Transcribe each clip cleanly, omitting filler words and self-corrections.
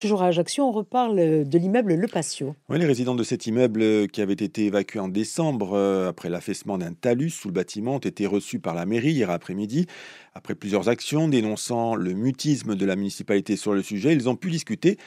Toujours à Ajaccio, on reparle de l'immeuble Le Patio. Oui, les résidents de cet immeuble qui avait été évacué en décembre après l'affaissement d'un talus sous le bâtiment ont été reçus par la mairie hier après-midi. Après plusieurs actions dénonçant le mutisme de la municipalité sur le sujet, ils ont pu discuter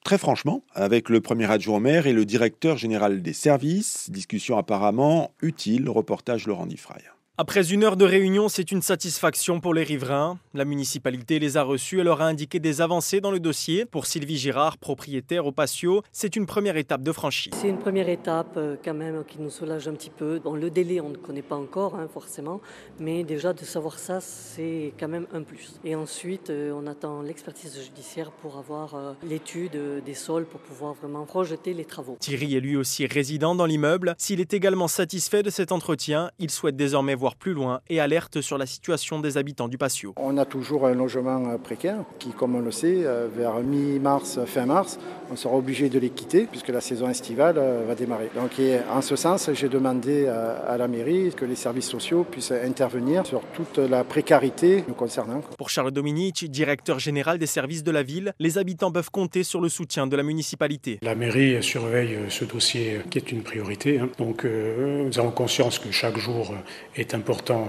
très franchement avec le premier adjoint au maire et le directeur général des services. Discussion apparemment utile, reportage Laurent Diffray. Après une heure de réunion, c'est une satisfaction pour les riverains. La municipalité les a reçus et leur a indiqué des avancées dans le dossier. Pour Sylvie Girard, propriétaire au Patio, c'est une première étape de franchie. C'est une première étape quand même qui nous soulage un petit peu. Bon, le délai, on ne connaît pas encore forcément, mais déjà de savoir ça, c'est quand même un plus. Et ensuite, on attend l'expertise judiciaire pour avoir l'étude des sols pour pouvoir vraiment projeter les travaux. Thierry est lui aussi résident dans l'immeuble. S'il est également satisfait de cet entretien, il souhaite désormais voir plus loin et alerte sur la situation des habitants du Patio. On a toujours un logement précaire qui, comme on le sait, vers mi-mars, fin mars, on sera obligé de les quitter puisque la saison estivale va démarrer. Donc, en ce sens, j'ai demandé à la mairie que les services sociaux puissent intervenir sur toute la précarité nous concernant. Pour Charles Dominici, directeur général des services de la ville, les habitants peuvent compter sur le soutien de la municipalité. La mairie surveille ce dossier qui est une priorité. Donc nous avons conscience que chaque jour est important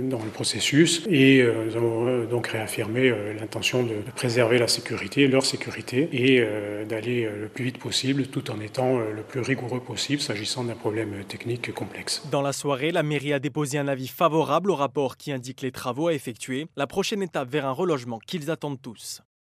dans le processus et nous avons donc réaffirmé l'intention de préserver la sécurité, leur sécurité et d'aller le plus vite possible tout en étant le plus rigoureux possible s'agissant d'un problème technique complexe. Dans la soirée, la mairie a déposé un avis favorable au rapport qui indique les travaux à effectuer, la prochaine étape vers un relogement qu'ils attendent tous.